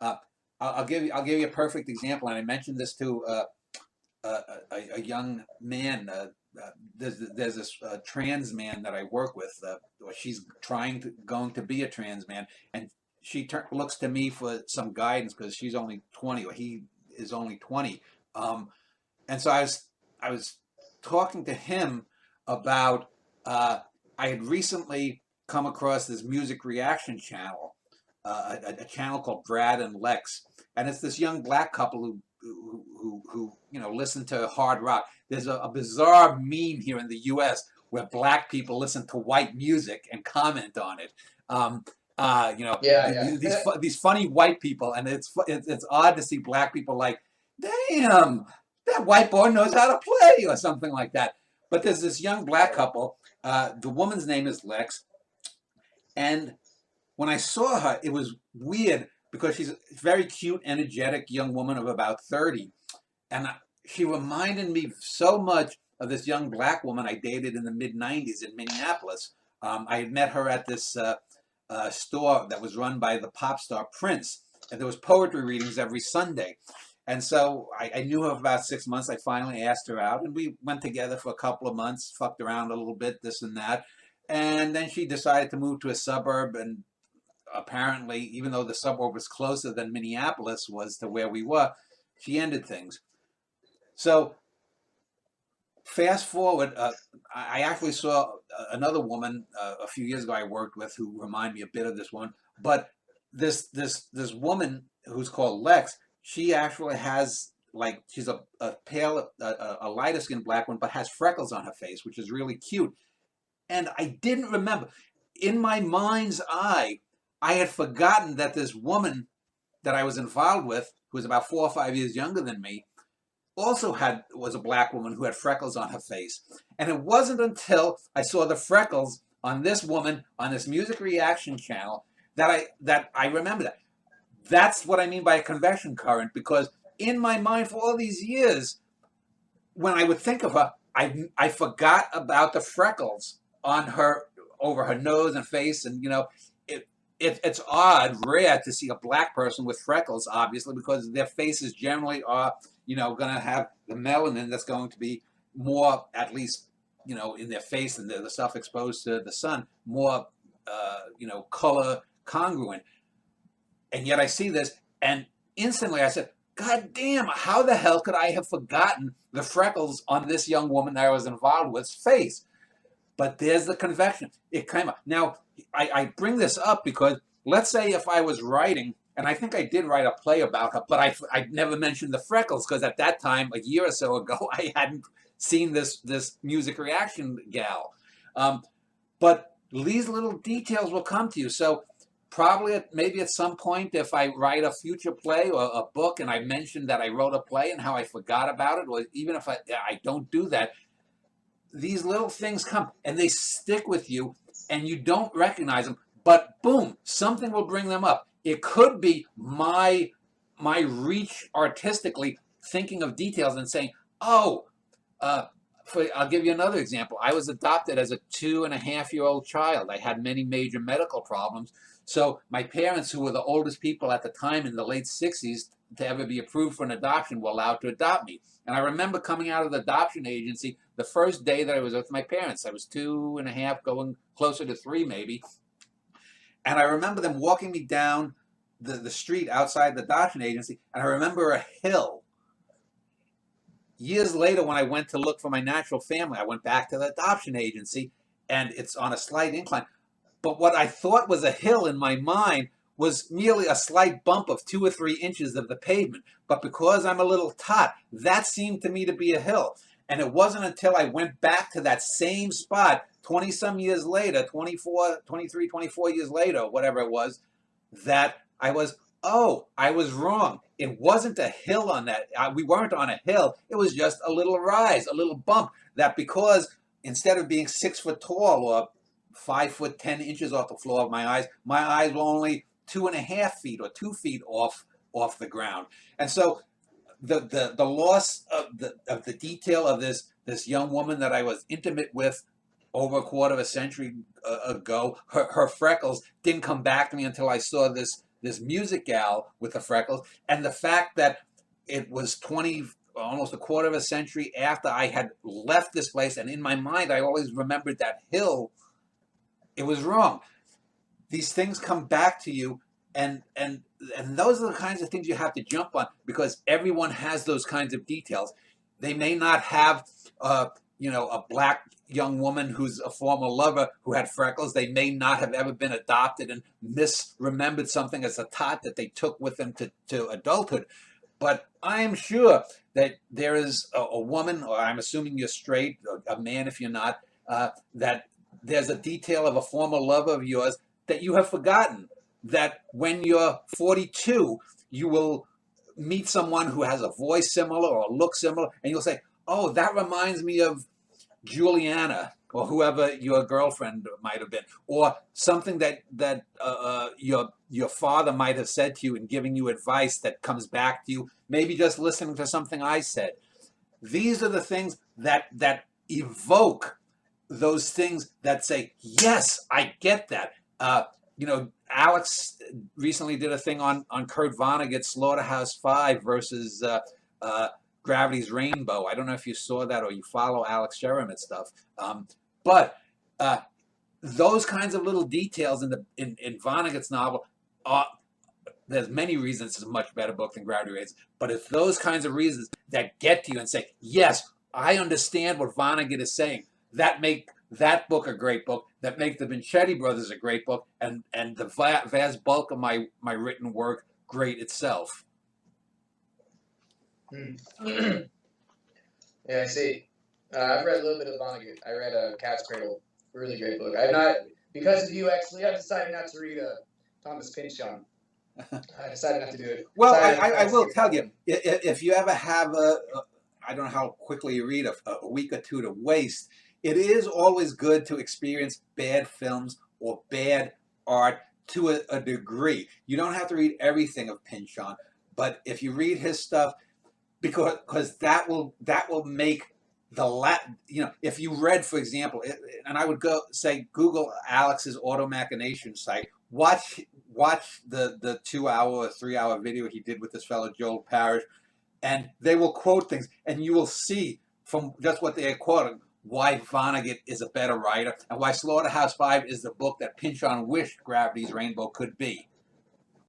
Uh, I'll give you a perfect example, and I mentioned this to a young man. There's this trans man that I work with. She's going to be a trans man, and she looks to me for some guidance because she's only 20, or he is only 20. Um, and so I was talking to him about I had recently come across this music reaction channel, a channel called Brad and Lex, and it's this young black couple who listen to hard rock. There's a bizarre meme here in the U.S. where black people listen to white music and comment on it. Um, Yeah, yeah. these funny white people, and it's odd to see black people like, damn, that white boy knows how to play, or something like that. But there's this young black Right. couple. The woman's name is Lex, and when I saw her, it was weird because she's a very cute, energetic young woman of about 30. And she reminded me so much of this young black woman I dated in the mid 90s in Minneapolis. I had met her at this store that was run by the pop star Prince, and there was poetry readings every Sunday. And so I knew her for about 6 months. I finally asked her out, and we went together for a couple of months, fucked around a little bit, this and that. And then she decided to move to a suburb, and apparently, even though the suburb was closer than Minneapolis was to where we were, she ended things. So fast forward, I actually saw another woman a few years ago I worked with who reminded me a bit of this one. But this woman who's called Lex, she actually has, like, she's a pale, a lighter skinned black one, but has freckles on her face, which is really cute. And I didn't remember. In my mind's eye, I had forgotten that this woman that I was involved with, who was about 4 or 5 years younger than me, also was a black woman who had freckles on her face. And it wasn't until I saw the freckles on this woman on this music reaction channel that I remember that. That's what I mean by a convection current, because in my mind for all these years, when I would think of her, I forgot about the freckles on her, over her nose and face, and it, it's odd, rare to see a black person with freckles, obviously, because their faces generally are going to have the melanin that's going to be more, at least in their face, and the stuff exposed to the sun, more color congruent. And yet I see this, and instantly I said, God damn, how the hell could I have forgotten the freckles on this young woman that I was involved with's face? But there's the convection. It came up. Now, I bring this up because let's say if I was writing, and I think I did write a play about her, but I never mentioned the freckles because at that time, a year or so ago, I hadn't seen this music reaction gal. But these little details will come to you. So probably maybe at some point, if I write a future play or a book and I mentioned that I wrote a play and how I forgot about it, or even if I don't do that, these little things come and they stick with you and you don't recognize them, but boom, something will bring them up. It could be my reach artistically, thinking of details and saying, oh, I'll give you another example. I was adopted as a 2.5-year-old child. I had many major medical problems. So my parents, who were the oldest people at the time in the late 60s to ever be approved for an adoption, were allowed to adopt me. And I remember coming out of the adoption agency the first day that I was with my parents. I was 2.5, going closer to 3 maybe. And I remember them walking me down the street outside the adoption agency, and I remember a hill. Years later, when I went to look for my natural family, I went back to the adoption agency, and it's on a slight incline. But what I thought was a hill in my mind was merely a slight bump of 2 or 3 inches of the pavement. But because I'm a little tot, that seemed to me to be a hill. And it wasn't until I went back to that same spot 20 some years later, 24, 23, 24 years later, whatever it was, that I was wrong. It wasn't a hill on that. We weren't on a hill. It was just a little rise, a little bump, that because instead of being 6 foot tall or 5 foot 10 inches off the floor of my eyes were only 2.5 feet or 2 feet off the ground. And so the loss of the detail of this young woman that I was intimate with over a quarter of a century ago, her freckles didn't come back to me until I saw this music gal with the freckles, and the fact that it was 20, almost a quarter of a century after I had left this place, and in my mind I always remembered that hill. It was wrong. These things come back to you, and those are the kinds of things you have to jump on, because everyone has those kinds of details. They may not have a black young woman who's a former lover who had freckles. They may not have ever been adopted and misremembered something as a tot that they took with them to adulthood. But I am sure that there is a woman, or I'm assuming you're straight, or a man if you're not, that there's a detail of a former lover of yours that you have forgotten, that when you're 42, you will meet someone who has a voice similar or look similar, and you'll say, oh, that reminds me of Juliana, or whoever your girlfriend might have been, or something that your father might have said to you in giving you advice that comes back to you, maybe just listening to something I said. These are the things that evoke those things that say, yes, I get that. Alex recently did a thing on Kurt Vonnegut's Slaughterhouse-Five versus Gravity's Rainbow. I don't know if you saw that or you follow Alex Sherriman stuff, but those kinds of little details in Vonnegut's novel are. There's many reasons it's a much better book than Gravity Raids, but it's those kinds of reasons that get to you and say, yes, I understand what Vonnegut is saying. That make that book a great book, that make the Vincetti Brothers a great book, and the vast bulk of my written work great itself. Yeah, I see. I've read a little bit of Vonnegut. I read Cat's Cradle, really great book. I've not, because of you actually, I've decided not to read Thomas Pynchon. I decided not to do it. Well, I will tell you, if you ever have I don't know how quickly you read, a week or two to waste, it is always good to experience bad films or bad art to a degree. You don't have to read everything of Pynchon, but if you read his stuff, because that will make if you read, for example, and I would say Google Alex's Auto Machination site, watch the 2-hour or 3-hour video he did with this fellow Joel Parrish, and they will quote things, and you will see from just what they are quoting why Vonnegut is a better writer and why Slaughterhouse-Five is the book that Pynchon wished Gravity's Rainbow could be.